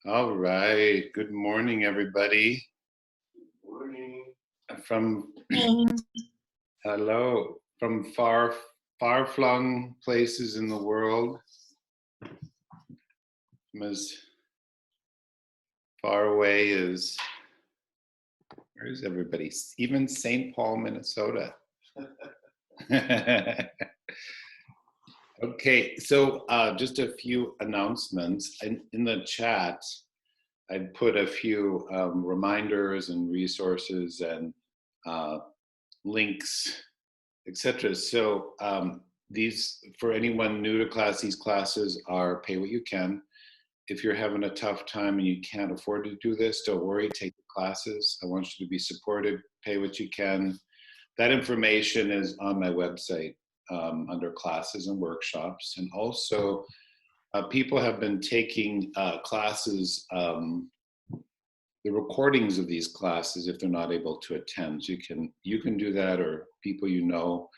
All right. Good morning, everybody. Morning. From Morning. hello, from far-flung places in the world, from as far away as where is everybody? Even St. Paul, Minnesota. Okay, so just a few announcements. In the chat, I put a few reminders and resources and links, etc. So these, for anyone new to class, these classes are pay what you can. If you're having a tough time and you can't afford to do this, don't worry, take the classes. I want you to be supported, pay what you can. That information is on my website under classes and workshops. And also, people have been taking classes, the recordings of these classes if they're not able to attend. So you can do that, or people you know.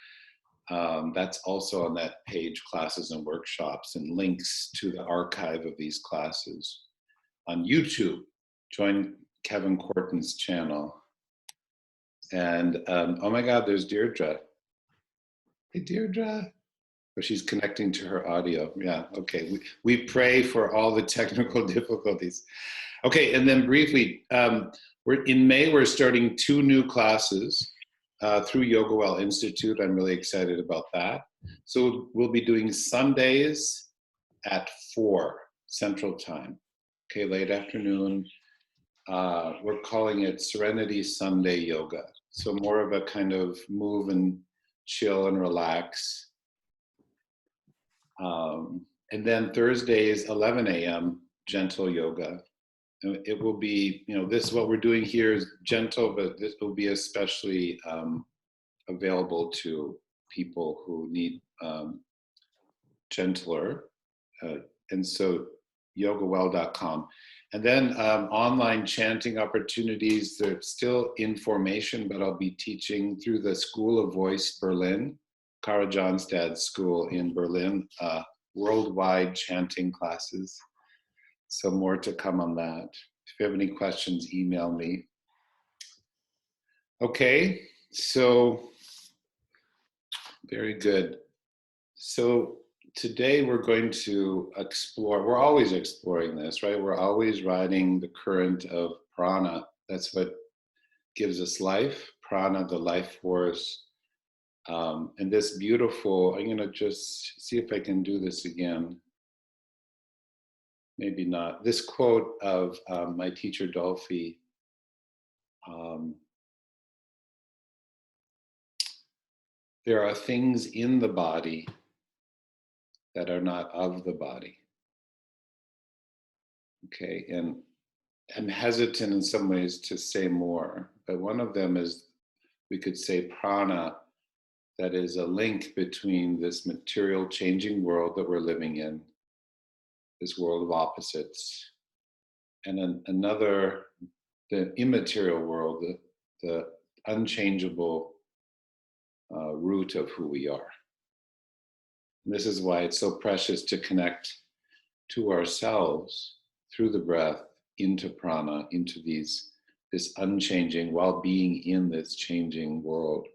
That's also on that page, classes and workshops, and links to the archive of these classes. On YouTube, join Kevin Kortan's channel. And oh my God, there's Deirdre. Hey, Deirdre. Oh, she's connecting to her audio. Yeah, okay. We pray for all the technical difficulties. Okay, and then briefly, we're in May, we're starting 2 new classes through Yoga Well Institute. I'm really excited about that. So we'll be doing Sundays at 4 Central Time. Okay, late afternoon. We're calling it Serenity Sunday Yoga. So more of a kind of move and chill and relax. And then Thursdays, 11 a.m., gentle yoga. And it will be, this, what we're doing here is gentle, but this will be especially available to people who need gentler. And so yogawell.com. And then online chanting opportunities, they're still in formation, but I'll be teaching through the School of Voice Berlin, Kara Johnstad's school in Berlin, worldwide chanting classes. So more to come on that. If you have any questions, email me. Okay, so very good. So today we're going to explore, we're always exploring this, right? We're always riding the current of prana. That's what gives us life, prana, the life force. And this beautiful, I'm gonna just see if I can do this again. Maybe not. This quote of my teacher, Dolphy, there are things in the body that are not of the body. Okay, and I'm hesitant in some ways to say more, but one of them is, we could say prana, that is a link between this material changing world that we're living in, this world of opposites, and another, the immaterial world, the unchangeable root of who we are. And this is why it's so precious to connect to ourselves through the breath into prana, into this unchanging, while being in this changing world.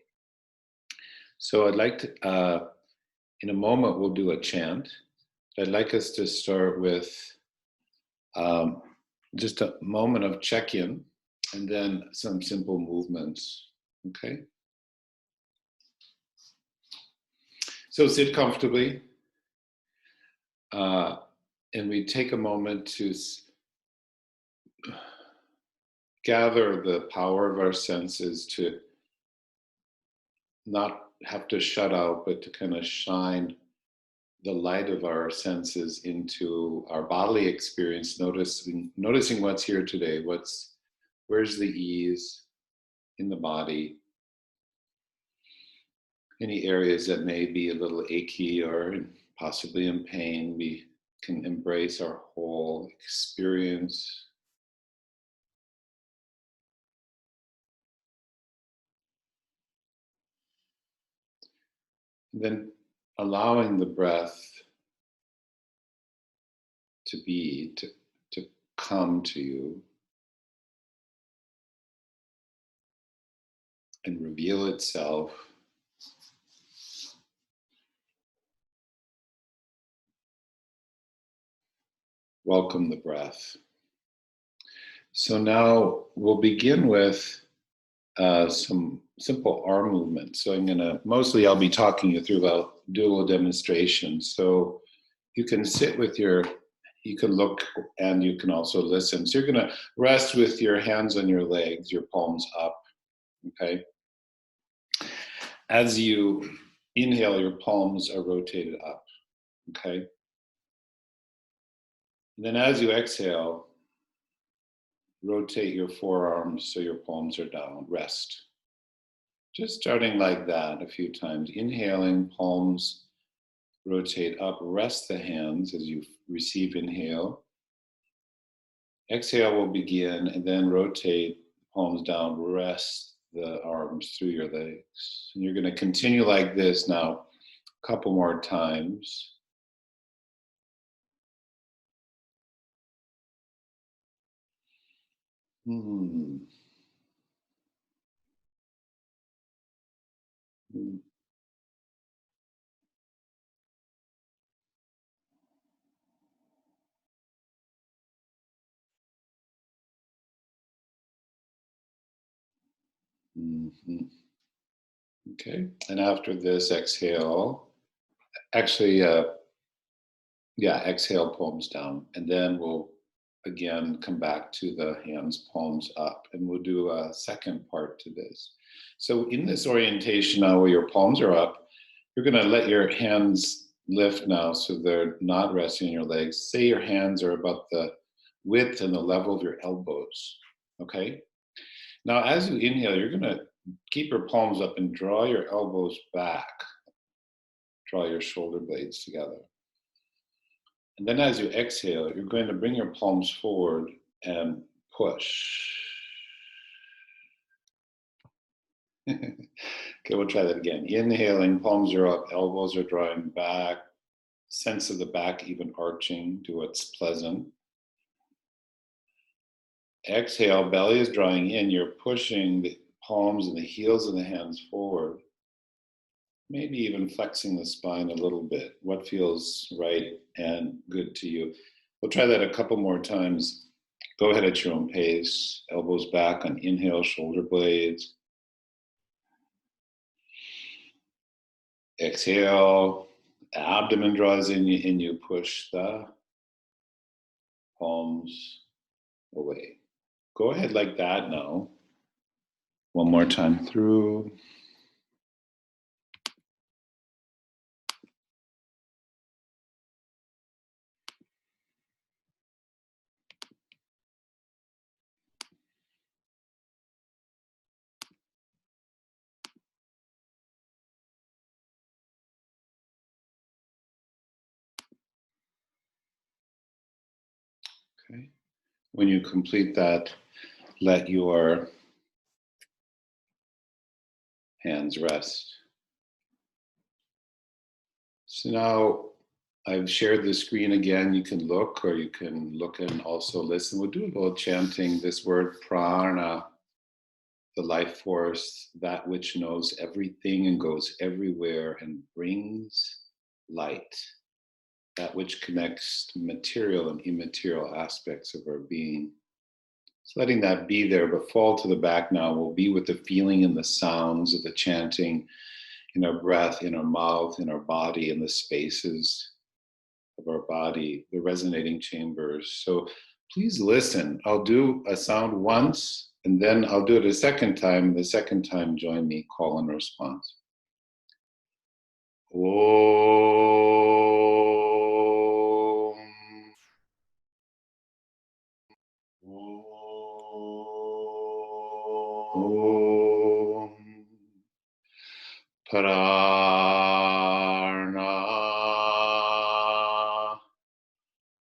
So I'd like to, in a moment, we'll do a chant. I'd like us to start with just a moment of check-in and then some simple movements, okay? So sit comfortably, and we take a moment to gather the power of our senses to not have to shut out, but to kind of shine the light of our senses into our bodily experience, noticing what's here today, where's the ease in the body, any areas that may be a little achy or possibly in pain. We can embrace our whole experience. And then allowing the breath to be, to come to you and reveal itself. Welcome the breath. So now we'll begin with some simple arm movements. So I'll be talking you through about dual demonstrations. So you can sit with you can look and you can also listen. So you're gonna rest with your hands on your legs, your palms up, okay? As you inhale, your palms are rotated up, okay? And then as you exhale, rotate your forearms so your palms are down, rest. Just starting like that a few times. Inhaling, palms rotate up, rest the hands as you receive inhale. Exhale will begin and then rotate palms down, rest the arms through your legs. And you're going to continue like this now a couple more times. Mm. Mm. Mm-hmm. Okay, and after this, exhale. Actually, exhale, palms down, and then we'll again come back to the hands, palms up, and we'll do a second part to this. So in this orientation now, where your palms are up, you're going to let your hands lift now, so they're not resting on your legs. Say your hands are about the width and the level of your elbows. Okay. Now, as you inhale, you're going to keep your palms up and draw your elbows back. Draw your shoulder blades together. And then as you exhale, you're going to bring your palms forward and push. Okay, we'll try that again. Inhaling, palms are up, elbows are drawing back. Sense of the back even arching to what's pleasant. Exhale, belly is drawing in. You're pushing the palms and the heels of the hands forward. Maybe even flexing the spine a little bit. What feels right and good to you? We'll try that a couple more times. Go ahead at your own pace. Elbows back on inhale, shoulder blades. Exhale, abdomen draws in, and you push the palms away. Go ahead like that now. One more time through. Okay. When you complete that, let your hands rest. So now I've shared the screen again. You can look, or you can look and also listen. We'll do a little chanting this word prana, the life force, that which knows everything and goes everywhere and brings light, that which connects material and immaterial aspects of our being. So letting that be there, but fall to the back now. We'll be with the feeling and the sounds of the chanting in our breath, in our mouth, in our body, in the spaces of our body, the resonating chambers. So please listen. I'll do a sound once, and then I'll do it a second time. The second time, join me, call and response. Om. Om. Prana.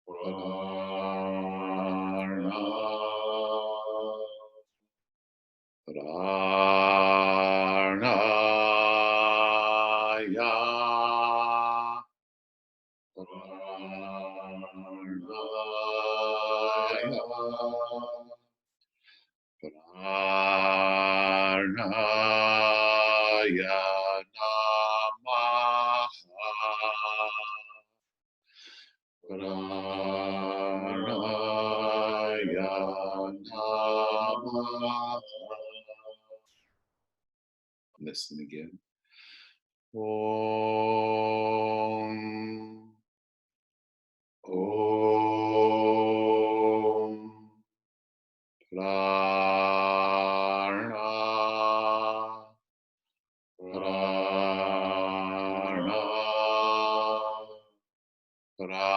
Prana. Pranaya. Pranaya. Pranaya Namaha. Pranaya Namaha. Listen again. Om. Om. Prana. Prana. Pranaya. Pranaya.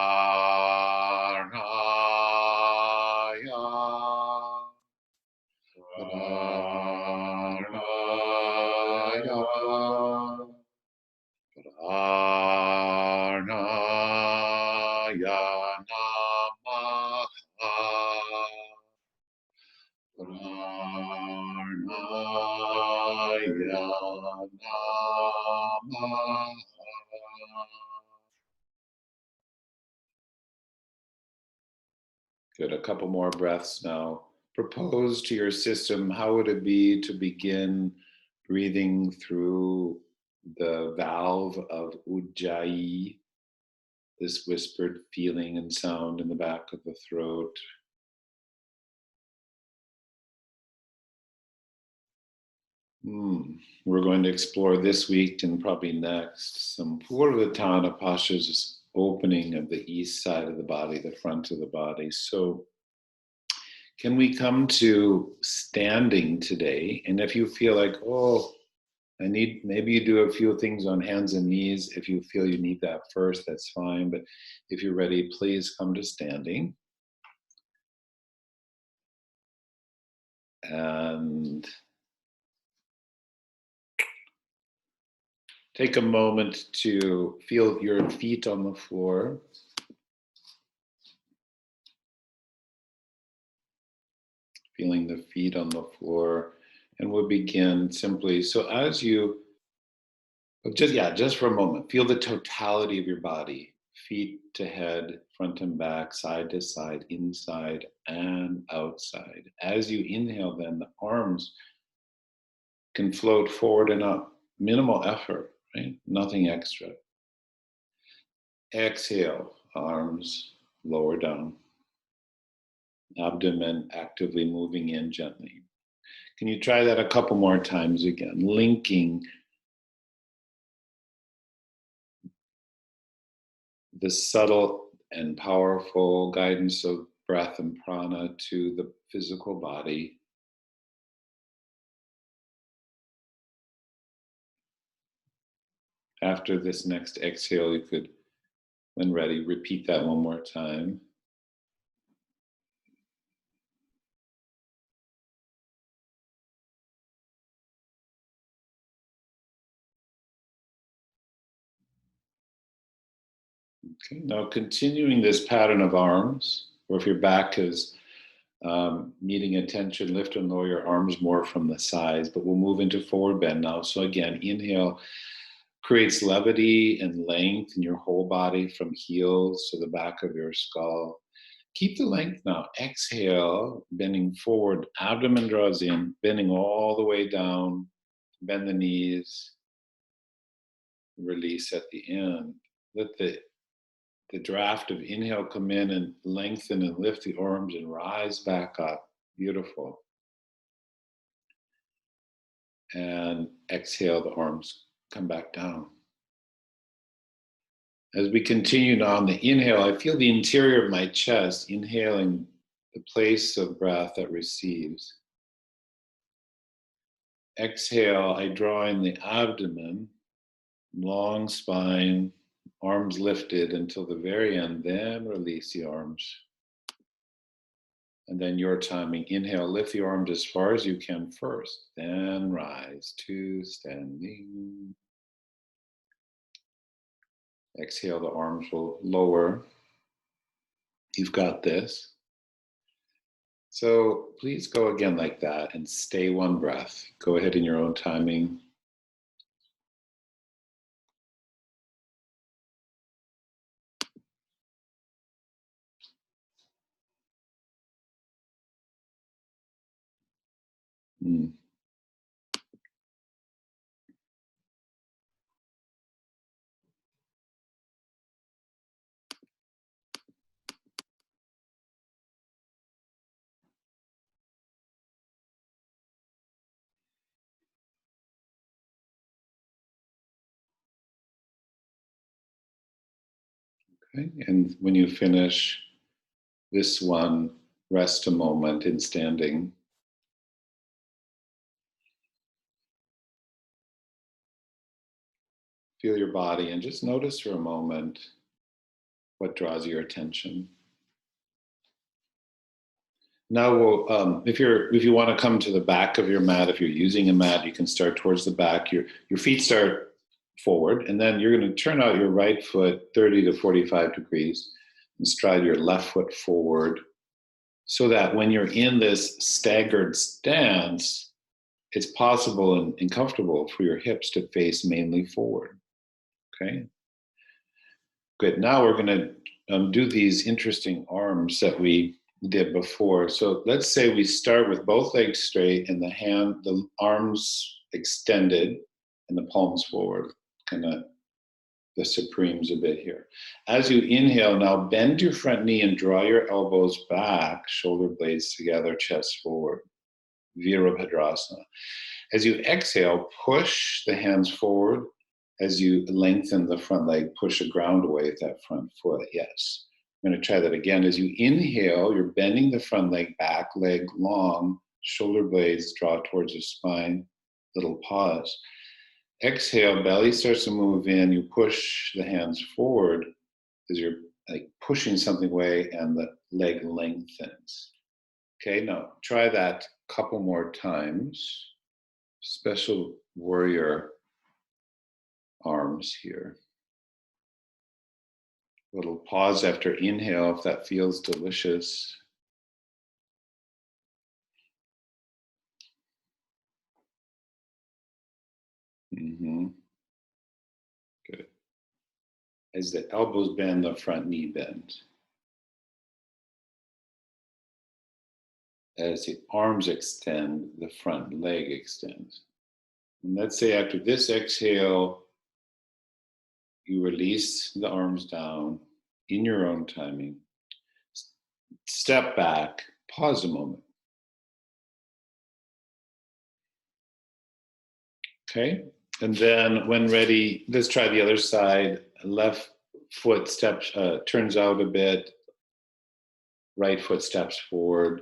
Pranaya Namaha. Pranaya Namaha. Good. A couple more breaths now. Propose to your system, how would it be to begin breathing through the valve of Ujjayi, this whispered feeling and sound in the back of the throat. We're going to explore this week and probably next some Purvatana postures, opening of the east side of the body, the front of the body. So can we come to standing today? And if you feel like, oh, maybe you do a few things on hands and knees. If you feel you need that first, that's fine. But if you're ready, please come to standing. And take a moment to feel your feet on the floor. Feeling the feet on the floor. And we'll begin simply. So as you, just for a moment, feel the totality of your body. Feet to head, front and back, side to side, inside and outside. As you inhale, then the arms can float forward and up. Minimal effort, right? Nothing extra. Exhale, arms lower down. Abdomen actively moving in gently. Can you try that a couple more times again? Linking the subtle and powerful guidance of breath and prana to the physical body. After this next exhale, you could, when ready, repeat that one more time. Okay, now continuing this pattern of arms, or if your back is needing attention, lift and lower your arms more from the sides, but we'll move into forward bend now. So again, inhale creates levity and length in your whole body from heels to the back of your skull. Keep the length now. Exhale, bending forward, abdomen draws in, bending all the way down, bend the knees, release at the end. Let the draft of inhale come in and lengthen and lift the arms and rise back up. Beautiful. And exhale, the arms come back down. As we continue on the inhale, I feel the interior of my chest, inhaling the place of breath that receives. Exhale, I draw in the abdomen, long spine, arms lifted until the very end, then release the arms. And then your timing, inhale, lift the arms as far as you can first, then rise to standing. Exhale, the arms will lower. You've got this. So please go again like that and stay one breath. Go ahead in your own timing. Mm. Okay. And when you finish this one, rest a moment in standing. Feel your body and just notice for a moment what draws your attention. Now, if you want to come to the back of your mat, if you're using a mat, you can start towards the back. Your feet start forward, and then you're going to turn out your right foot 30 to 45 degrees and stride your left foot forward, so that when you're in this staggered stance, it's possible and comfortable for your hips to face mainly forward. Okay. Good. Now we're going to do these interesting arms that we did before. So let's say we start with both legs straight and the arms extended and the palms forward, kind of the supremes a bit here. As you inhale, now bend your front knee and draw your elbows back, shoulder blades together, chest forward, Virabhadrasana. As you exhale, push the hands forward. As you lengthen the front leg, push the ground away with that front foot. Yes. I'm going to try that again. As you inhale, you're bending the front leg back, leg long, shoulder blades draw towards the spine, little pause. Exhale, belly starts to move in. You push the hands forward as you're like pushing something away and the leg lengthens. Okay, now try that a couple more times. Special warrior arms here. Little pause after inhale if that feels delicious. Mm-hmm. Good. As the elbows bend, the front knee bends. As the arms extend, the front leg extends. And let's say after this exhale, you release the arms down in your own timing. Step back, pause a moment. Okay, and then when ready, let's try the other side. Left foot steps, turns out a bit. Right foot steps forward.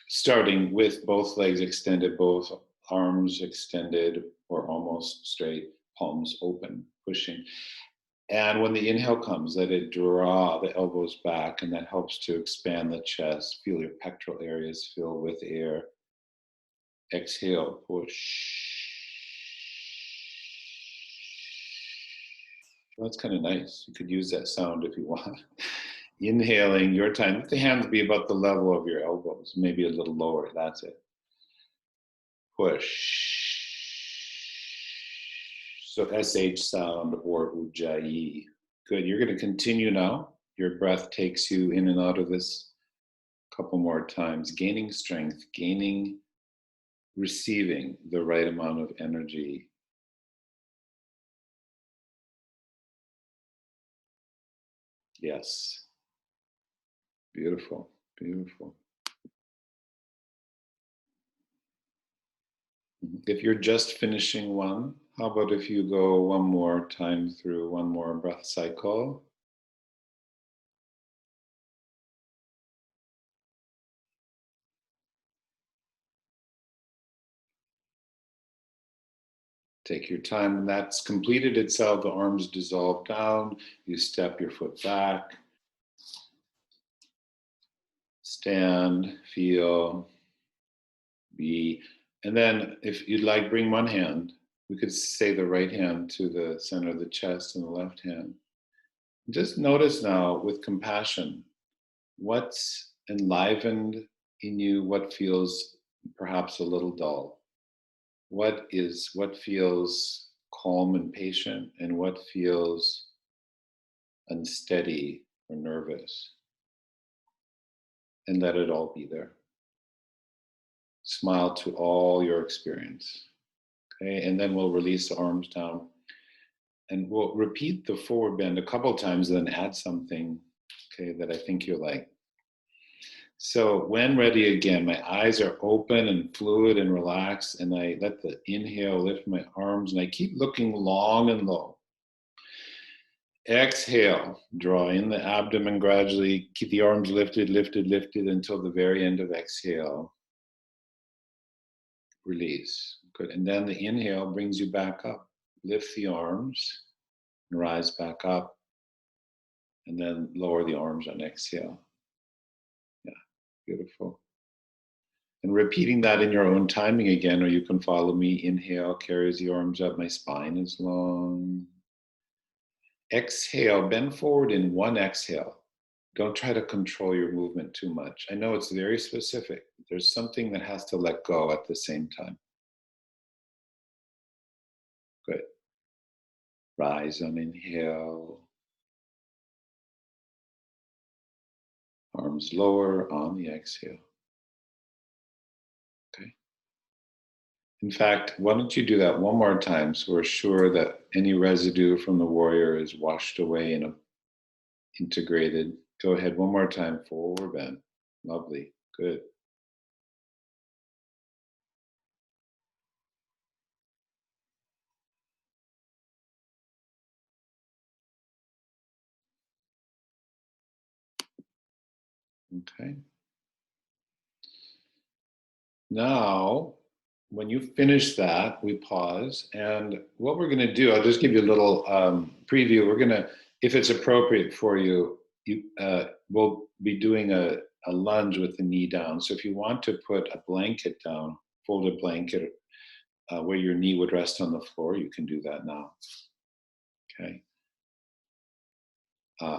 Starting with both legs extended, both arms extended or almost straight, palms open, pushing. And when the inhale comes, let it draw the elbows back, and that helps to expand the chest. Feel your pectoral areas fill with air. Exhale, push. Well, that's kind of nice. You could use that sound if you want. Inhaling your time. Let the hands be about the level of your elbows, maybe a little lower. That's it. Push. So SH sound or Ujjayi. Good. You're going to continue now. Your breath takes you in and out of this a couple more times, gaining strength, receiving the right amount of energy. Yes. Beautiful. Beautiful. If you're just finishing one, how about if you go one more time through one more breath cycle? Take your time. When that's completed itself, the arms dissolve down. You step your foot back. Stand, feel, be. And then if you'd like, bring one hand. We could say the right hand to the center of the chest and the left hand. Just notice now with compassion, what's enlivened in you, what feels perhaps a little dull. What feels calm and patient, and what feels unsteady or nervous, and let it all be there. Smile to all your experience. Okay, and then we'll release the arms down. And we'll repeat the forward bend a couple times, then add something, okay, that I think you'll like. So when ready again, my eyes are open and fluid and relaxed, and I let the inhale lift my arms, and I keep looking long and low. Exhale, draw in the abdomen gradually, keep the arms lifted, lifted, lifted until the very end of exhale. Release. Good. And then the inhale brings you back up. Lift the arms and rise back up, and then lower the arms on exhale. Yeah, beautiful. And repeating that in your own timing again, or you can follow me. Inhale carries the arms up, my spine is long. Exhale, bend forward in one exhale. Don't try to control your movement too much. I know it's very specific. There's something that has to let go at the same time. Good. Rise on inhale. Arms lower on the exhale. Okay. In fact, why don't you do that one more time so we're sure that any residue from the warrior is washed away and integrated. Go ahead one more time, forward bend. Lovely, good. Okay. Now, when you finish that, we pause. And what we're going to do, I'll just give you a little preview. We're going to, if it's appropriate for you, we'll be doing a lunge with the knee down. So if you want to put a blanket down, folded blanket, where your knee would rest on the floor, you can do that now. Okay.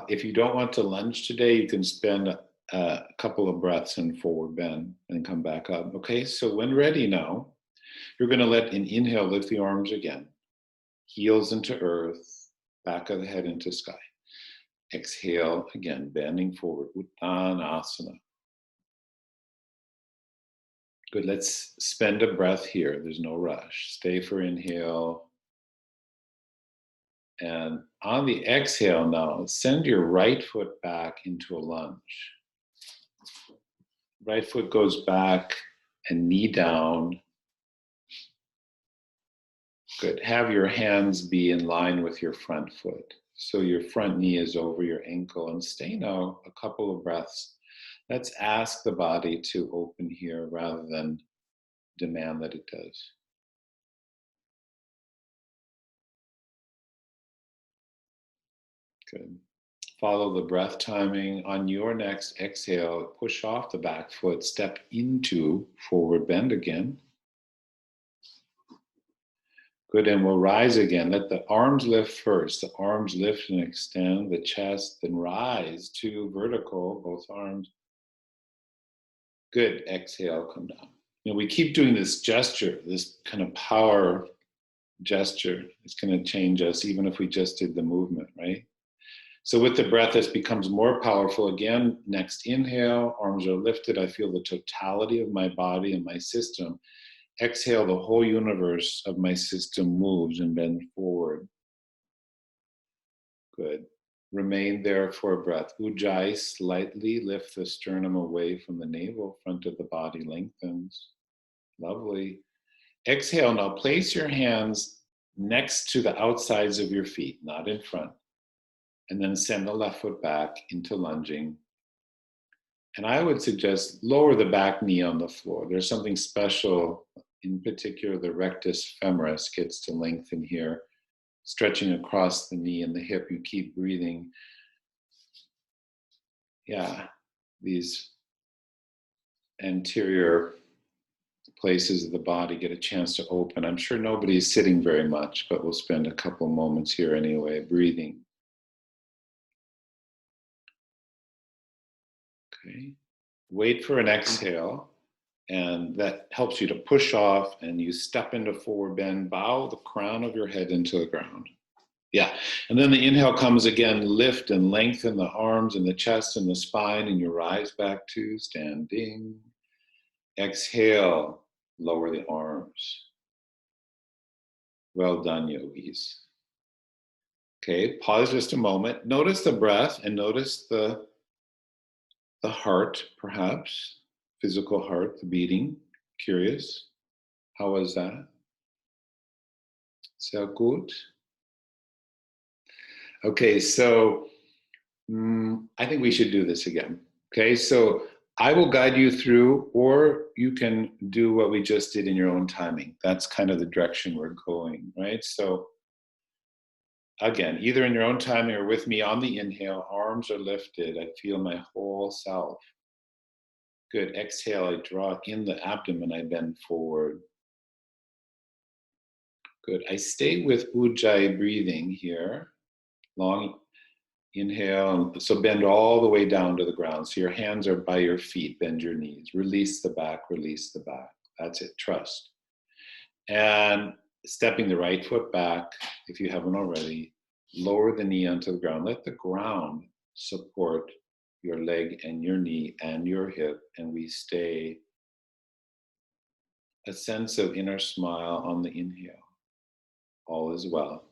If you don't want to lunge today, you can spend a couple of breaths in forward bend and come back up. Okay, so when ready now, you're going to let an inhale lift the arms again, heels into earth, back of the head into sky. Exhale again, bending forward, Uttanasana. Good, let's spend a breath here. There's no rush. Stay for inhale. And on the exhale now, send your right foot back into a lunge. Right foot goes back and knee down. Good. Have your hands be in line with your front foot. So your front knee is over your ankle, and stay now a couple of breaths. Let's ask the body to open here rather than demand that it does. Good. Follow the breath timing. On your next exhale, push off the back foot, step into forward bend again. Good, and we'll rise again. Let the arms lift first. The arms lift and extend the chest, then rise to vertical, both arms. Good, exhale, come down. You know, we keep doing this gesture, this kind of power gesture. It's going to change us even if we just did the movement, right? So with the breath, this becomes more powerful. Again, next inhale, arms are lifted. I feel the totality of my body and my system. Exhale, the whole universe of my system moves and bends forward. Good. Remain there for a breath. Ujjayi, slightly lift the sternum away from the navel, front of the body lengthens. Lovely. Exhale, now place your hands next to the outsides of your feet, not in front. And then send the left foot back into lunging. And I would suggest lower the back knee on the floor. There's something special, in particular the rectus femoris gets to lengthen here, stretching across the knee and the hip. You keep breathing. Yeah, these anterior places of the body get a chance to open. I'm sure nobody's sitting very much, but we'll spend a couple moments here anyway, breathing. Okay. Wait for an exhale, and that helps you to push off, and you step into forward bend, bow the crown of your head into the ground. Yeah, and then the inhale comes again, lift and lengthen the arms and the chest and the spine, and you rise back to standing. Exhale, lower the arms. Well done, yogis. Okay, pause just a moment. Notice the breath and notice the heart, perhaps, physical heart, the beating. Curious. How was that? Sehr gut. Okay, so I think we should do this again. Okay, so I will guide you through, or you can do what we just did in your own timing. That's kind of the direction we're going, right? So again, either in your own timing or with me on the inhale, arms are lifted. I feel my whole self. Good. Exhale, I draw in the abdomen, I bend forward. Good. I stay with Ujjayi breathing here. Long inhale. So bend all the way down to the ground. So your hands are by your feet. Bend your knees. Release the back. Release the back. That's it. Trust. And stepping the right foot back, if you haven't already, lower the knee onto the ground. Let the ground support your leg and your knee and your hip. And we stay a sense of inner smile on the inhale. All is well.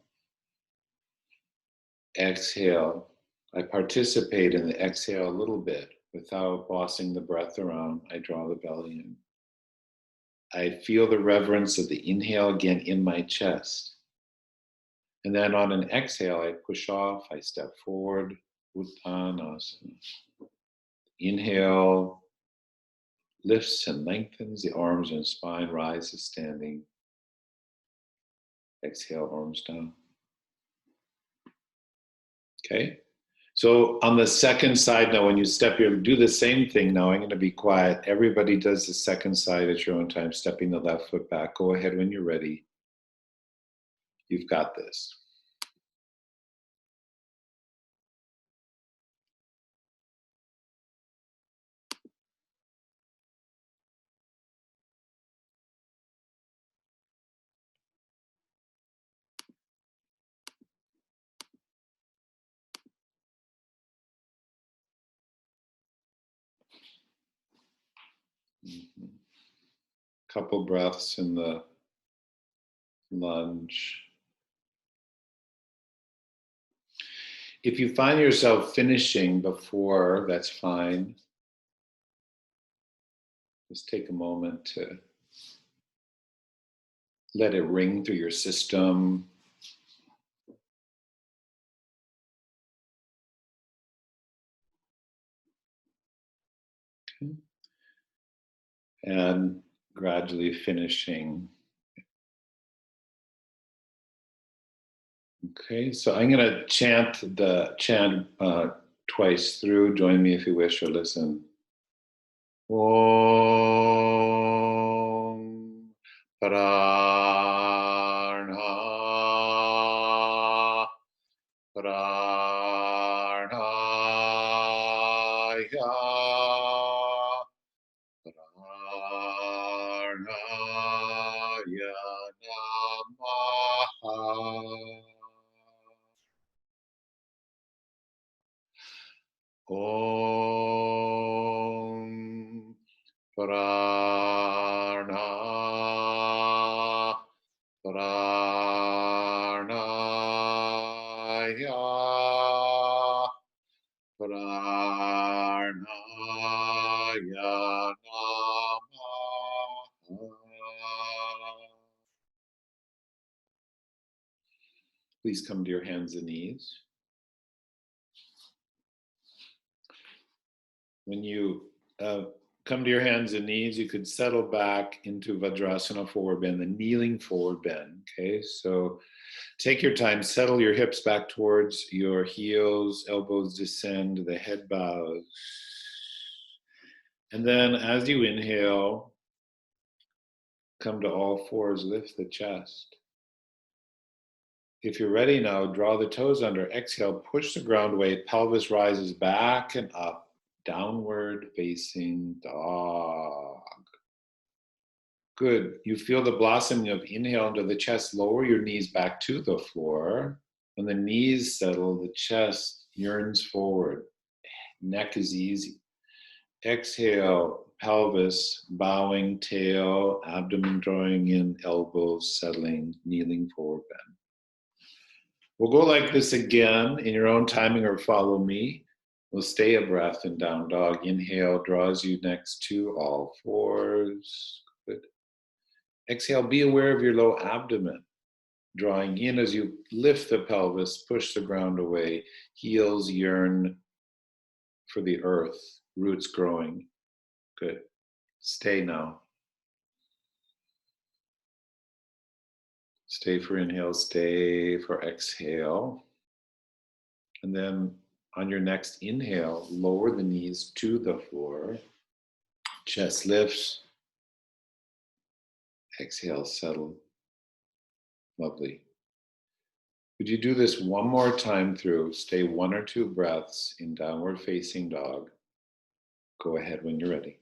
Exhale. I participate in the exhale a little bit without bossing the breath around. I draw the belly in. I feel the reverence of the inhale again in my chest. And then on an exhale, I push off, I step forward, Uttanasana. Inhale, lifts and lengthens the arms and spine, rises standing. Exhale, arms down. Okay? So on the second side now, when you step here, do the same thing now. I'm going to be quiet. Everybody does the second side at your own time, stepping the left foot back. Go ahead when you're ready. You've got this. Mm-hmm. Couple breaths in the lunge. If you find yourself finishing before, that's fine. Just take a moment to let it ring through your system. Okay. And gradually finishing. Okay, so I'm going to chant the chant twice through. Join me if you wish or listen. Om Prarna Prarnaya Prarnaya Namaha. Om Prarna Prarnaya Prarnaya Namaha. Please come to your hands and knees. When you come to your hands and knees, you could settle back into Vajrasana forward bend, the kneeling forward bend. Okay, so take your time, settle your hips back towards your heels, elbows descend, the head bows. And then as you inhale, come to all fours, lift the chest. If you're ready now, draw the toes under, exhale, push the ground away, pelvis rises back and up. Downward facing dog. Good. You feel the blossoming of inhale into the chest. Lower your knees back to the floor. When the knees settle, the chest yearns forward. Neck is easy. Exhale. pelvis, bowing, tail, abdomen drawing in, elbows settling, kneeling forward bend. We'll go like this again in your own timing or follow me. We'll stay a breath in down dog. Inhale draws you next to all fours. Good. Exhale, be aware of your low abdomen. Drawing in as you lift the pelvis, push the ground away. Heels yearn for the earth, roots growing. Good. Stay now. Stay for inhale, stay for exhale. And then on your next inhale, lower the knees to the floor. Chest lifts. Exhale, settle. Lovely. Would you do this one more time through? Stay 1 or 2 breaths in downward facing dog. Go ahead when you're ready.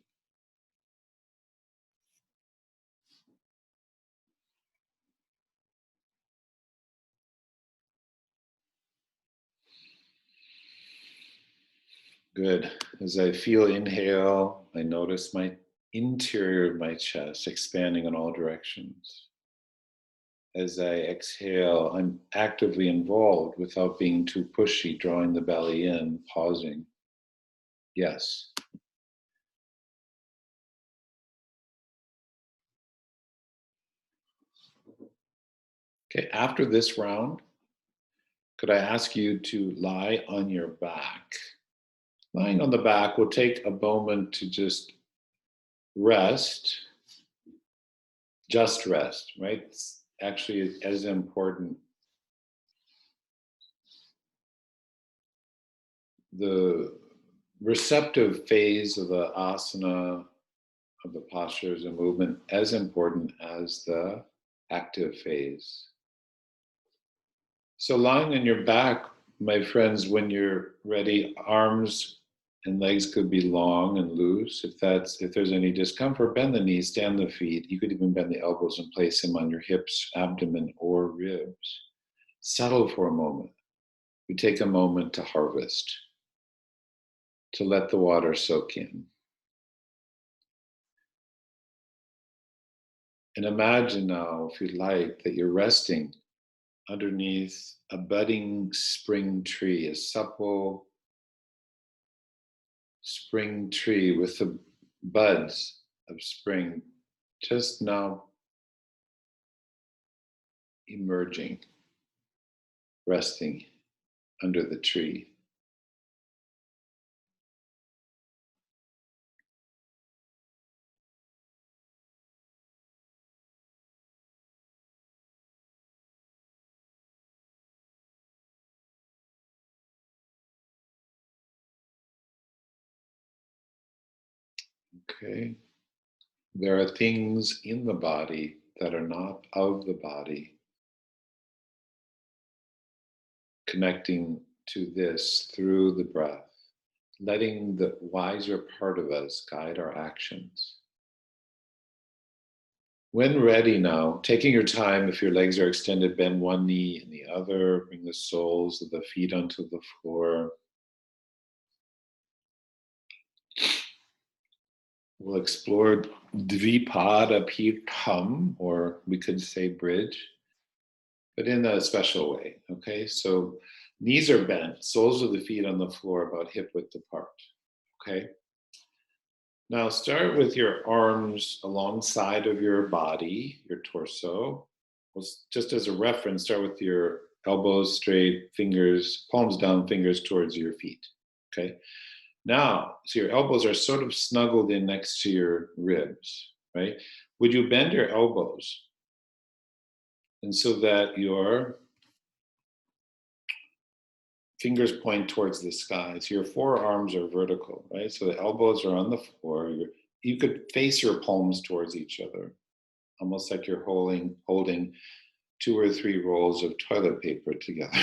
Good. As I feel inhale, I notice my interior of my chest expanding in all directions. As I exhale, I'm actively involved without being too pushy, drawing the belly in, pausing. Yes. Okay, after this round, could I ask you to lie on your back? Lying on the back, we'll take a moment to just rest. Just rest, right? It's actually as important. The receptive phase of the asana, of the postures and movement, as important as the active phase. So lying on your back, my friends, when you're ready, arms and legs could be long and loose. If there's any discomfort, bend the knees, stand the feet. You could even bend the elbows and place them on your hips, abdomen, or ribs. Settle for a moment. We take a moment to harvest, to let the water soak in. And imagine now, if you'd like, that you're resting underneath a budding spring tree, a supple spring tree with the buds of spring just now emerging, resting under the tree. Okay. There are things in the body that are not of the body, connecting to this through the breath, letting the wiser part of us guide our actions. When ready now, taking your time, if your legs are extended, bend one knee and the other, bring the soles of the feet onto the floor. We'll explore Dvipada Pirtham, or we could say bridge, but in a special way, okay? So knees are bent, soles of the feet on the floor about hip width apart, okay? Now start with your arms alongside of your body, your torso. Well, just as a reference, start with your elbows straight, fingers, palms down, fingers towards your feet, okay? Now, so your elbows are sort of snuggled in next to your ribs, right? Would you bend your elbows? And so that your fingers point towards the sky. So your forearms are vertical, right? So the elbows are on the floor. You could face your palms towards each other, almost like you're holding 2 or 3 rolls of toilet paper together.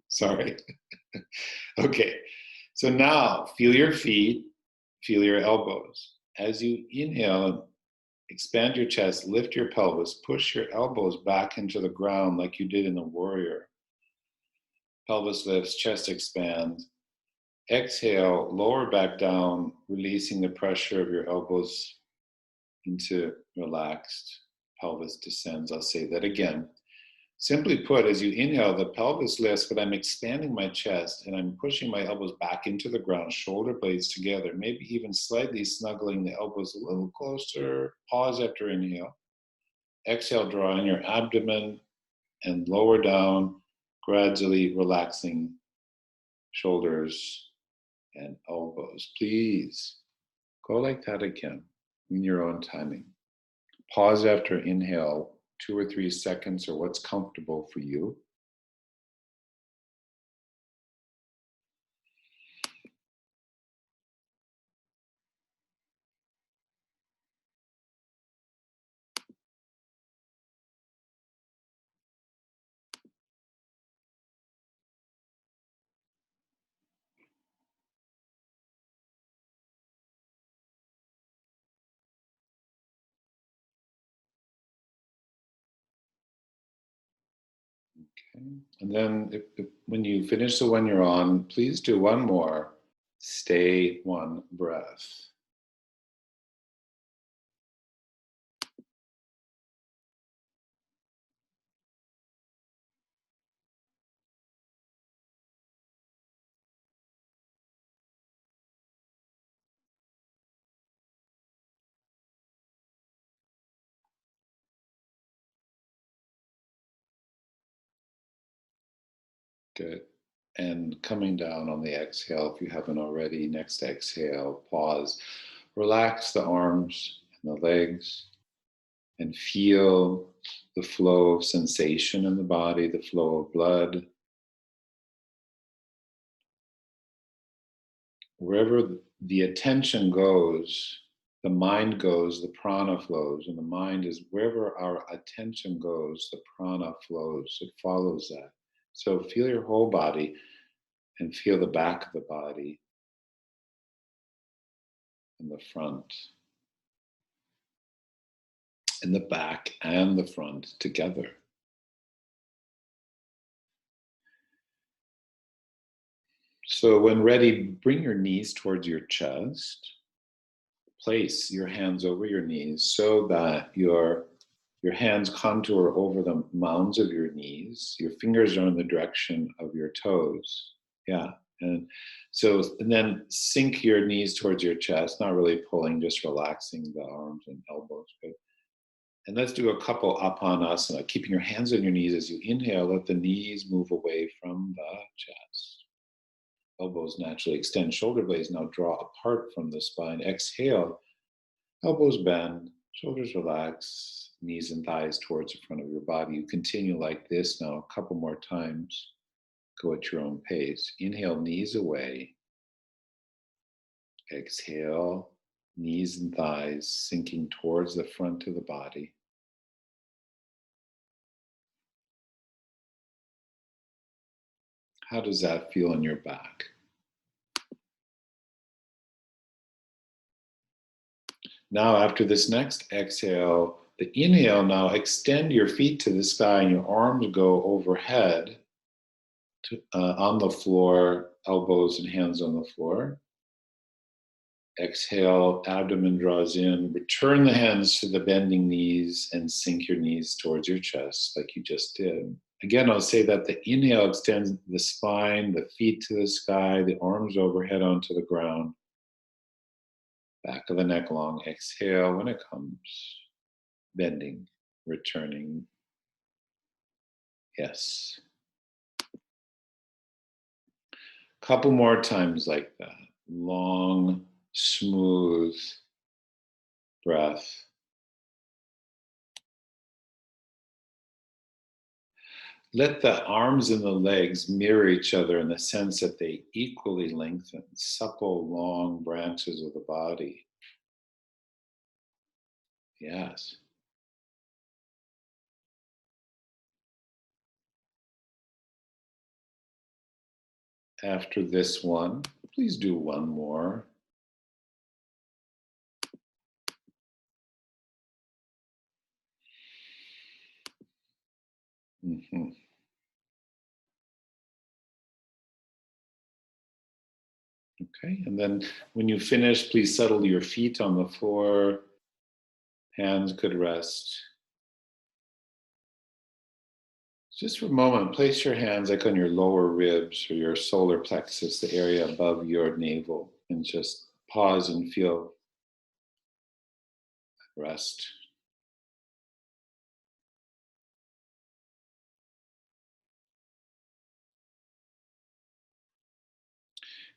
Sorry. Okay. So now feel your feet, feel your elbows. As you inhale, expand your chest, lift your pelvis, push your elbows back into the ground like you did in the warrior. Pelvis lifts, chest expands. Exhale, lower back down, releasing the pressure of your elbows into relaxed pelvis descends. I'll say that again. Simply put, as you inhale, the pelvis lifts, but I'm expanding my chest and I'm pushing my elbows back into the ground, shoulder blades together, maybe even slightly snuggling the elbows a little closer. Pause after inhale. Exhale, draw in your abdomen and lower down, gradually relaxing shoulders and elbows. Please go like that again in your own timing. Pause after inhale, 2 or 3 seconds, or what's comfortable for you. Okay. And then when you finish the one you're on, please do one more. Stay one breath. Good. And coming down on the exhale, if you haven't already, next exhale, pause. Relax the arms and the legs and feel the flow of sensation in the body, the flow of blood. Wherever the attention goes, the mind goes, the prana flows. And the mind is wherever our attention goes, the prana flows. It follows that. So feel your whole body and feel the back of the body and the front and the back and the front together. So when ready, bring your knees towards your chest. Place your hands over your knees so that your hands contour over the mounds of your knees. Your fingers are in the direction of your toes. Yeah. And so, and then sink your knees towards your chest, not really pulling, just relaxing the arms and elbows. Good. And let's do a couple apanasana, keeping your hands on your knees as you inhale. Let the knees move away from the chest. Elbows naturally extend, shoulder blades now draw apart from the spine. Exhale, elbows bend, shoulders relax, knees and thighs towards the front of your body. You continue like this now a couple more times. Go at your own pace. Inhale, knees away. Exhale, knees and thighs sinking towards the front of the body. How does that feel in your back? Now, after this next exhale, the inhale, now extend your feet to the sky and your arms go overhead on the floor, elbows and hands on the floor. Exhale, abdomen draws in. Return the hands to the bending knees and sink your knees towards your chest like you just did. Again, I'll say that the inhale extends the spine, the feet to the sky, the arms overhead onto the ground. Back of the neck long. Exhale when it comes. Bending, returning. Yes. Couple more times like that. Long, smooth breath. Let the arms and the legs mirror each other in the sense that they equally lengthen, supple, long branches of the body. Yes. After this one, please do one more. Mm-hmm. Okay, and then when you finish, please settle your feet on the floor. Hands could rest. Just for a moment, place your hands like on your lower ribs or your solar plexus, the area above your navel, and just pause and feel rest.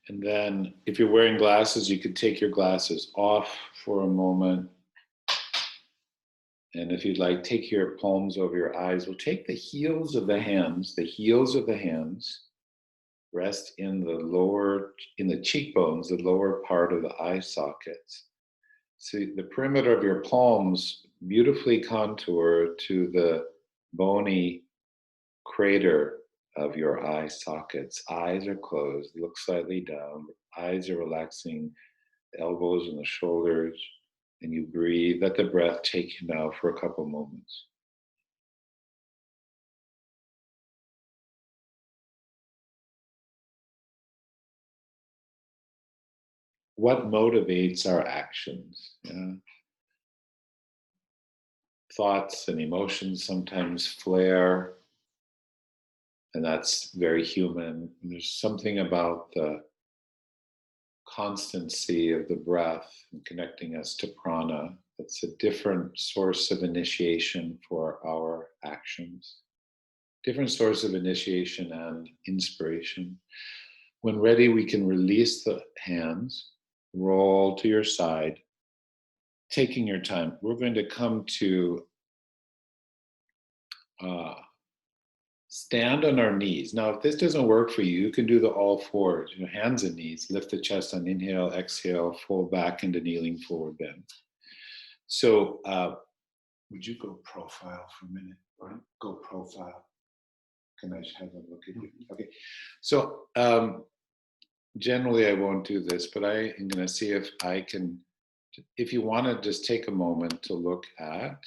And then if you're wearing glasses, you could take your glasses off for a moment. And if you'd like, take your palms over your eyes. We'll take the heels of the hands, rest in the cheekbones, the lower part of the eye sockets. So the perimeter of your palms beautifully contour to the bony crater of your eye sockets. Eyes are closed, look slightly down, eyes are relaxing, the elbows and the shoulders, and you breathe. Let the breath take you now for a couple moments. What motivates our actions? Yeah. Thoughts and emotions sometimes flare, and that's very human. There's something about the constancy of the breath and connecting us to prana that's a different source of initiation for our actions, different source of initiation and inspiration. When ready, we can release the hands, roll to your side, taking your time. We're going to come to stand on our knees. Now, if this doesn't work for you, you can do the all fours, hands and knees. Lift the chest on inhale, exhale, fold back into kneeling forward bend. So, would you go profile for a minute? Right? Go profile. Can I just have a look at you? Okay. So, generally, I won't do this, but I am going to see if I can. If you want to just take a moment to look at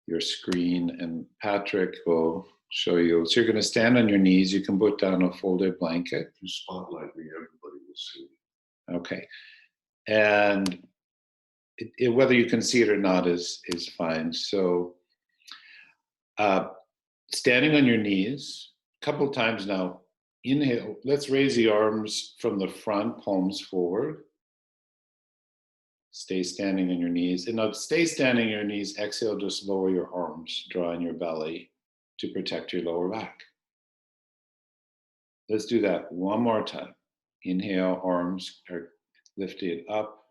your screen, and Patrick will show you. So you're going to stand on your knees. You can put down a folded blanket. You spotlight me, everybody will see. Okay. And whether you can see it or not is fine. So standing on your knees a couple times now. Inhale. Let's raise the arms from the front, palms forward. Stay standing on your knees. And now stay standing on your knees. Exhale, just lower your arms, draw in your belly to protect your lower back. Let's do that one more time. Inhale, arms are lifted up.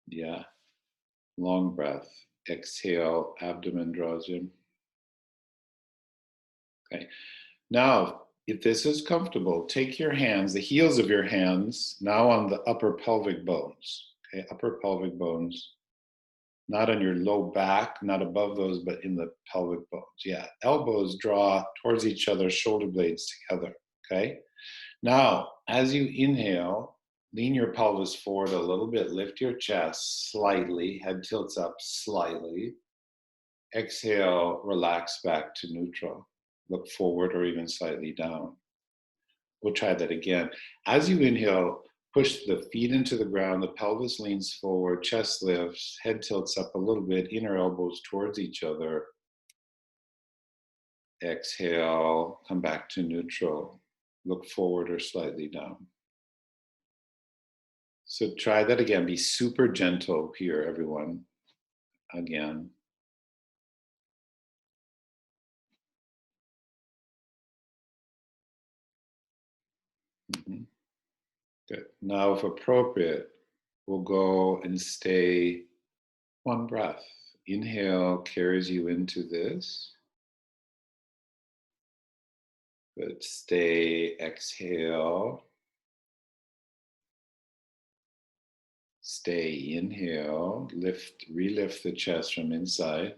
Yeah. Long breath. Exhale, abdomen draws in. Okay. Now, if this is comfortable, take your hands, the heels of your hands, now on the upper pelvic bones. Okay, upper pelvic bones. Not on your low back, not above those, but in the pelvic bones. Yeah. Elbows draw towards each other, shoulder blades together. Okay. Now, as you inhale, lean your pelvis forward a little bit, lift your chest slightly, head tilts up slightly. Exhale, relax back to neutral. Look forward or even slightly down. We'll try that again. As you inhale, push the feet into the ground, the pelvis leans forward, chest lifts, head tilts up a little bit, inner elbows towards each other. Exhale, come back to neutral. Look forward or slightly down. So try that again. Be super gentle here, everyone. Again. Mm-hmm. Good. Now, if appropriate, we'll go and stay one breath. Inhale carries you into this. Good. Stay, exhale. Stay, inhale. Relift the chest from inside.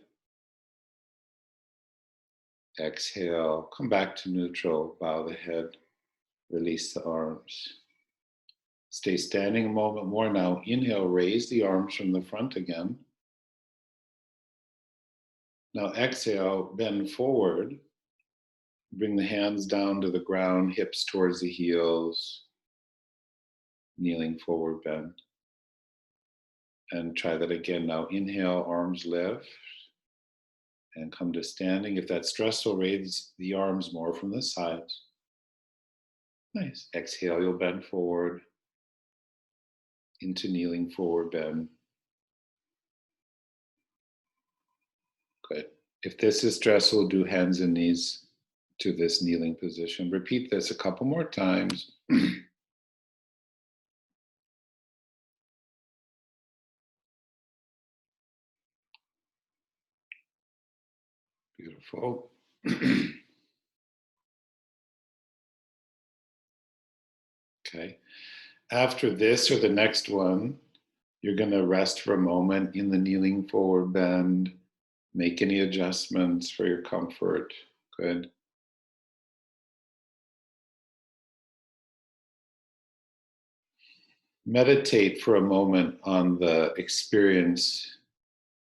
Exhale, come back to neutral, bow the head, release the arms. Stay standing a moment more now. Inhale, raise the arms from the front again. Now exhale, bend forward. Bring the hands down to the ground, hips towards the heels. kneeling forward bend. And try that again. Now inhale, arms lift and come to standing. If that's stressful, raise the arms more from the sides. Nice. Exhale, you'll bend forward into kneeling forward bend. Good. If this is stressful, do hands and knees to this kneeling position. Repeat this a couple more times. Beautiful. Okay. After this or the next one, you're going to rest for a moment in the kneeling forward bend. Make any adjustments for your comfort. Good. Meditate for a moment on the experience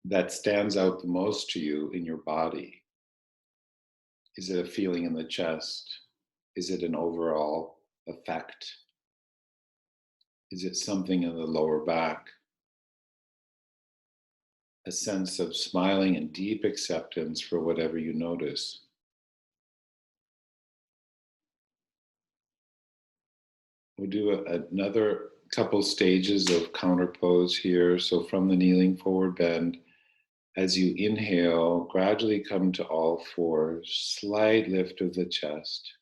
that stands out the most to you in your body. Is it a feeling in the chest? Is it an overall effect? Is it something in the lower back? A sense of smiling and deep acceptance for whatever you notice. We'll do another couple stages of counter pose here. So from the kneeling forward bend, as you inhale, gradually come to all fours, slight lift of the chest.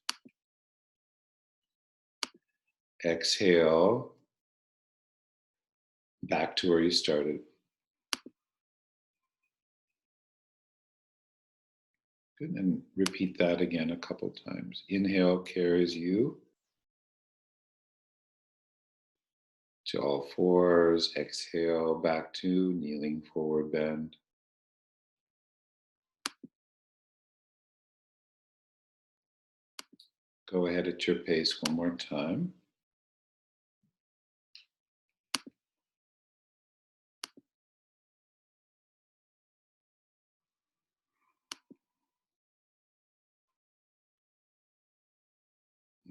Exhale, back to where you started. Good, and repeat that again a couple times. Inhale carries you to all fours. Exhale, back to kneeling forward bend. Go ahead at your pace one more time.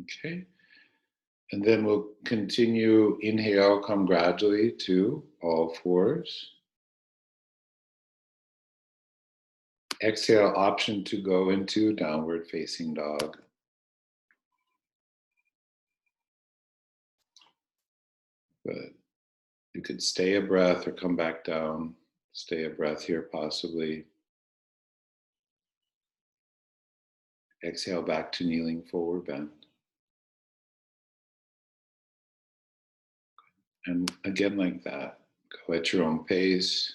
Okay. And then we'll continue. Inhale, come gradually to all fours. Exhale, option to go into downward facing dog. Good. You could stay a breath or come back down. Stay a breath here, possibly. Exhale back to kneeling forward bend. And again, like that. Go at your own pace.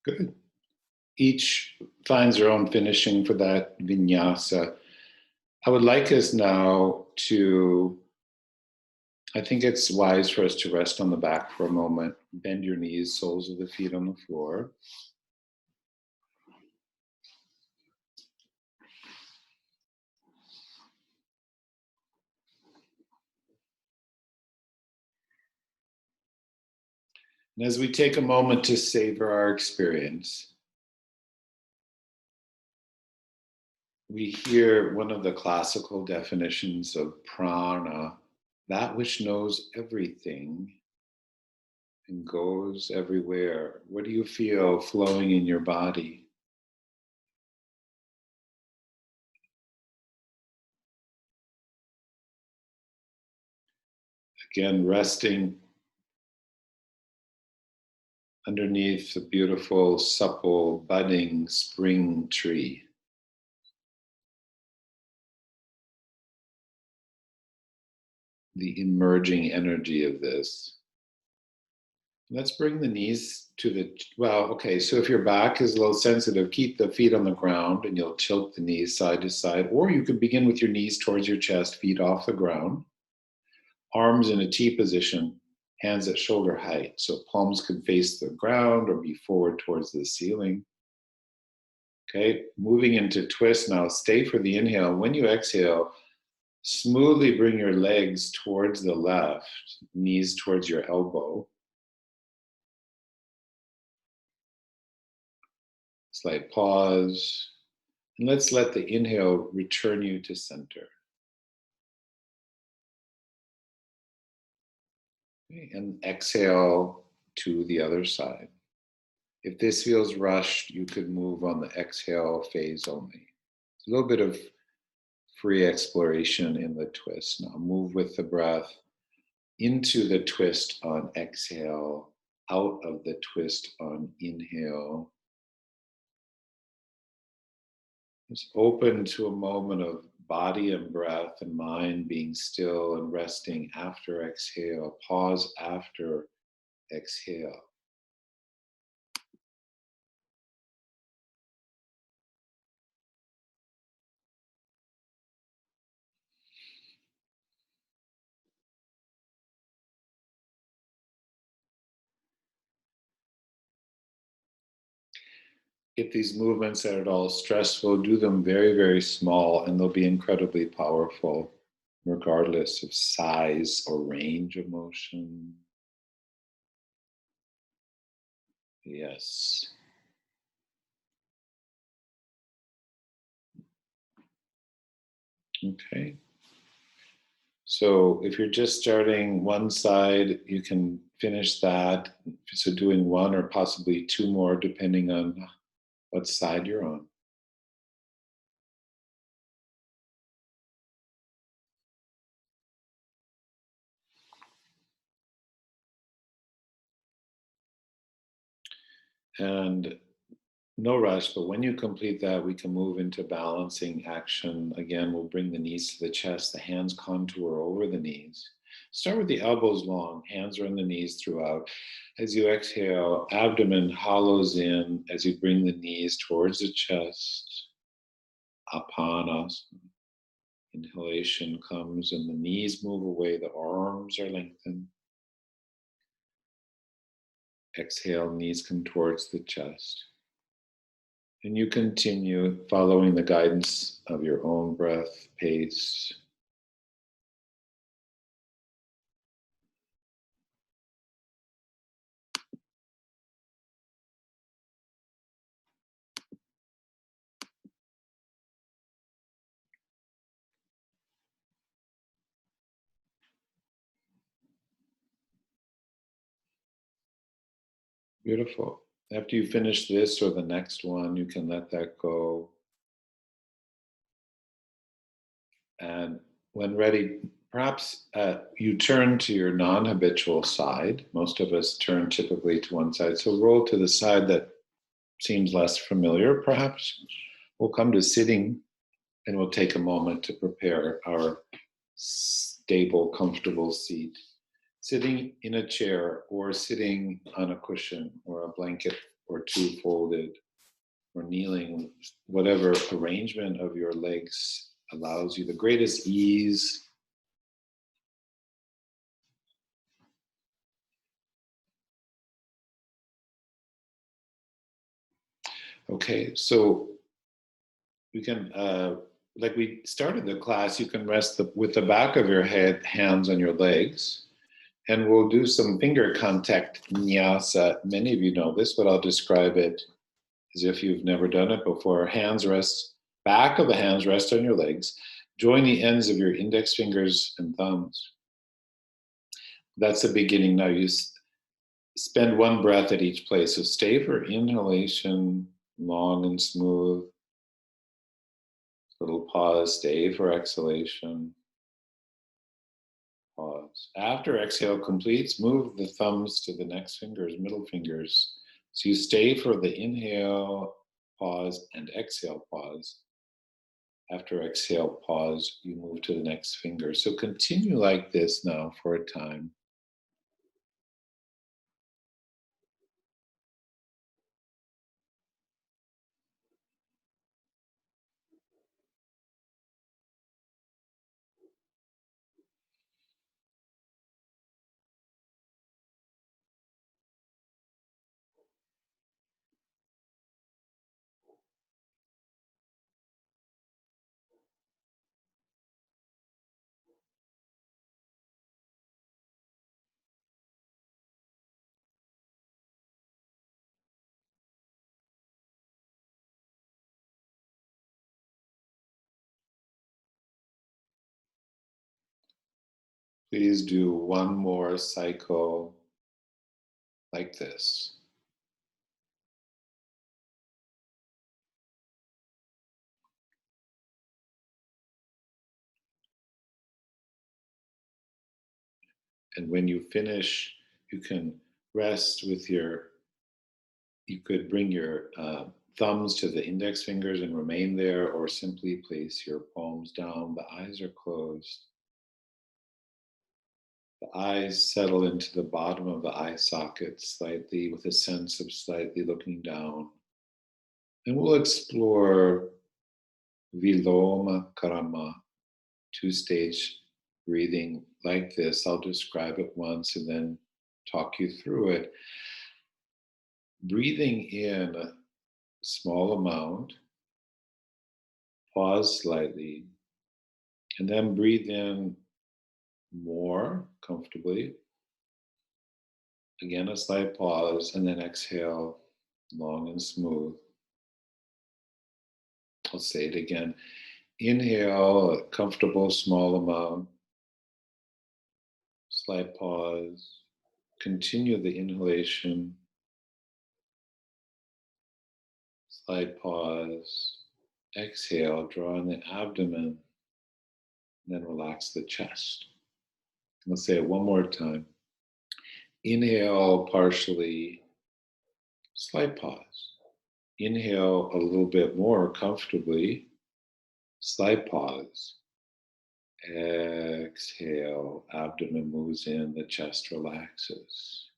Good. Each finds their own finishing for that vinyasa. I would like us now to, I think it's wise for us to rest on the back for a moment. Bend your knees, soles of the feet on the floor. And as we take a moment to savor our experience, we hear one of the classical definitions of prana, that which knows everything and goes everywhere. What do you feel flowing in your body? Again, resting underneath a beautiful, supple, budding spring tree. The emerging energy of this. Let's bring the knees to the, well, okay, so if your back is a little sensitive, keep the feet on the ground and you'll tilt the knees side to side, or you could begin with your knees towards your chest, feet off the ground, arms in a T position, hands at shoulder height. So palms could face the ground or be forward towards the ceiling. Okay, moving into twist now. Stay for the inhale. When you exhale, smoothly bring your legs towards the left, knees towards your elbow. Slight pause. And let's let the inhale return you to center. Okay, and exhale to the other side. If this feels rushed, you could move on the exhale phase only. It's a little bit of free exploration in the twist. Now move with the breath into the twist on exhale, out of the twist on inhale. Just open to a moment of body and breath and mind being still and resting after exhale. Pause after exhale. If these movements are at all stressful, do them very, very small, and they'll be incredibly powerful, regardless of size or range of motion. Yes. Okay. So if you're just starting one side, you can finish that. So doing one or possibly two more, depending on what side you're on. And no rush, but when you complete that, we can move into balancing action. Again, we'll bring the knees to the chest, the hands contour over the knees. Start with the elbows long, hands are on the knees throughout. As you exhale, abdomen hollows in as you bring the knees towards the chest. Apanasana. Inhalation comes and the knees move away, the arms are lengthened. Exhale, knees come towards the chest. And you continue following the guidance of your own breath pace. Beautiful. After you finish this or the next one, you can let that go. And when ready, perhaps you turn to your non-habitual side. Most of us turn typically to one side. So roll to the side that seems less familiar, perhaps. We'll come to sitting and we'll take a moment to prepare our stable, comfortable seat. Sitting in a chair or sitting on a cushion or a blanket or two folded or kneeling, whatever arrangement of your legs allows you the greatest ease. Okay, so we can, like we started the class, you can rest with the back of your head, hands on your legs, and we'll do some finger contact vinyasa. Many of you know this, but I'll describe it as if you've never done it before. Hands rest, back of the hands rest on your legs. Join the ends of your index fingers and thumbs. That's the beginning. Now you spend one breath at each place. So stay for inhalation, long and smooth. Little pause, stay for exhalation. Pause. After exhale completes, move the thumbs to the next fingers, middle fingers. So you stay for the inhale, pause, and exhale, pause. After exhale, pause, you move to the next finger. So continue like this now for a time. Please do one more cycle like this. And when you finish, you can rest with you could bring your thumbs to the index fingers and remain there, or simply place your palms down. The eyes are closed. The eyes settle into the bottom of the eye socket slightly with a sense of slightly looking down. And we'll explore Viloma Karama, two-stage breathing like this. I'll describe it once and then talk you through it. Breathing in a small amount, pause slightly, and then breathe in more comfortably. Again, a slight pause, and then exhale long and smooth. I'll say it again. Inhale, a comfortable small amount. Slight pause. Continue the inhalation. Slight pause. Exhale, draw in the abdomen. Then relax the chest. I'll say it one more time. Inhale partially. Slight pause. Inhale a little bit more comfortably. Slight pause. Exhale, abdomen moves in, the chest relaxes.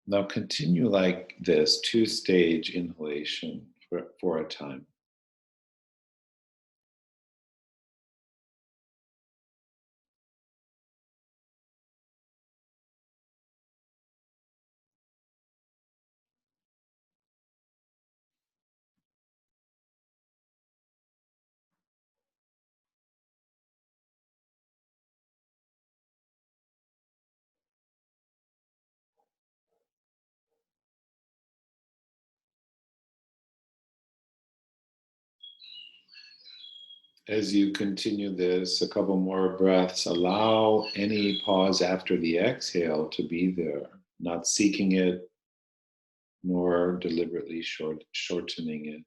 Now continue like this, two-stage inhalation for a time. As you continue this, a couple more breaths, allow any pause after the exhale to be there, not seeking it, nor deliberately shortening it.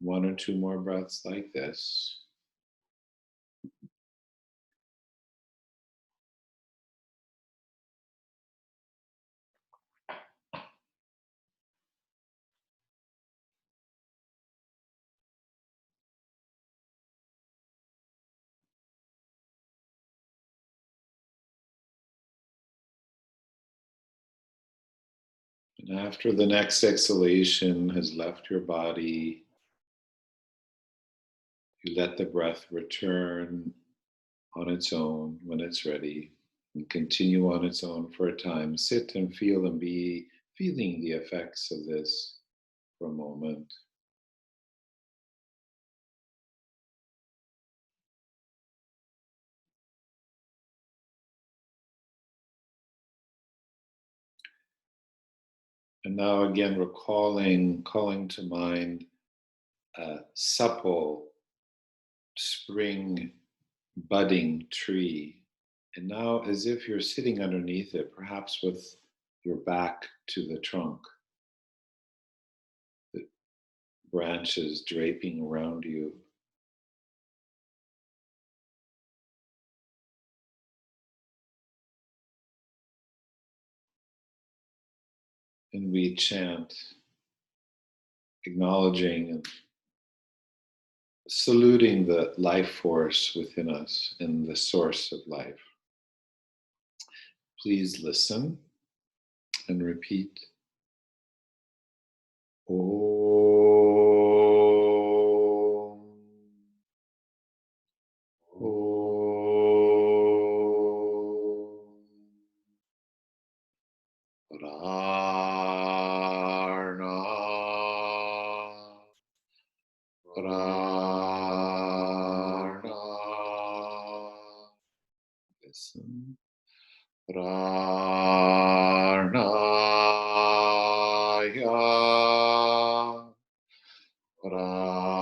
One or two more breaths like this. And after the next exhalation has left your body, you let the breath return on its own when it's ready and continue on its own for a time. Sit and feel and be feeling the effects of this for a moment. And now again, calling to mind a supple spring budding tree. And now, as if you're sitting underneath it, perhaps with your back to the trunk, the branches draping around you. And we chant, acknowledging and saluting the life force within us and the source of life. Please listen and repeat. Om. Om. Rarna. Rarna. Listen. Pranaya. Pranaya.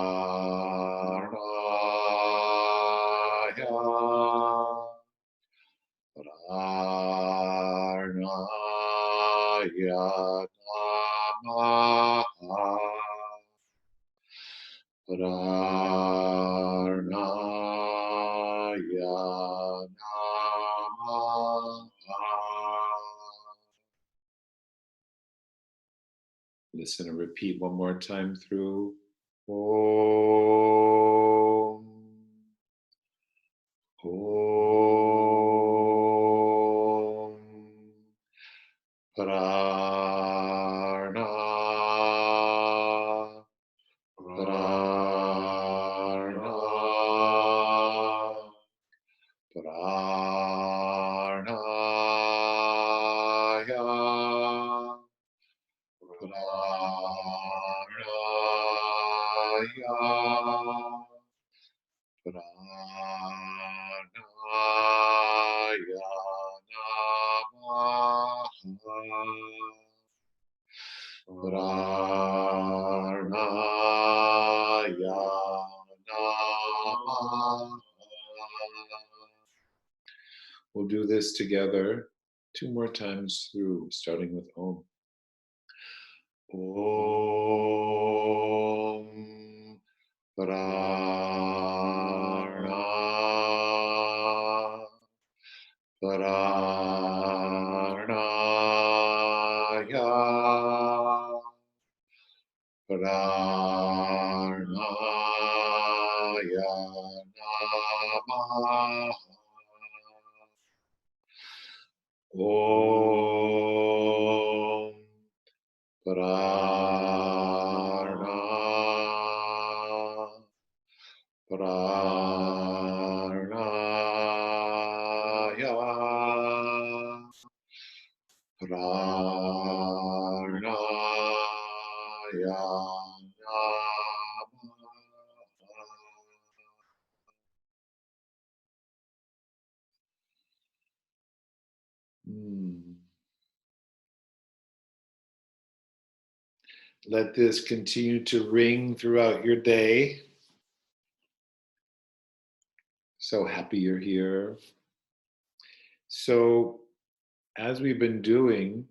namaha. Pranaya namaha. Listen and repeat one more time through. Om. Om. Prana. Prana. Pranaya. Pranaya. Pranaya namaha. Pranaya namaha. We'll do this together 2 more times through, starting with Om. Om. Prana. Pranaya. Pranaya namaha. Om. Prana. Pranaya. Pranaya namaha. Let this continue to ring throughout your day. So happy you're here. So, as we've been doing,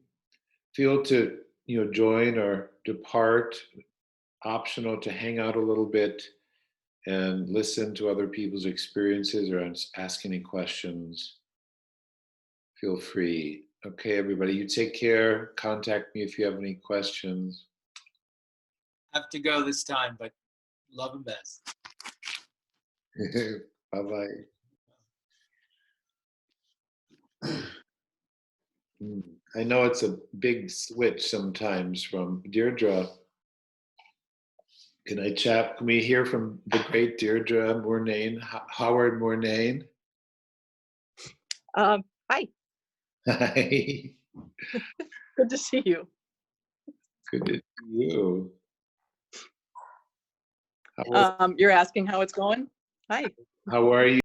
feel to join or depart. Optional to hang out a little bit and listen to other people's experiences or ask any questions. Feel free. Okay, everybody, you take care. Contact me if you have any questions. Have to go this time, but love and best. Bye-bye. I know it's a big switch sometimes from Deirdre. Can we hear from the great Deirdre Mournain, Howard Mournain? Hi. Hi. Good to see you. Good to see you. You're asking how it's going? Hi. How are you?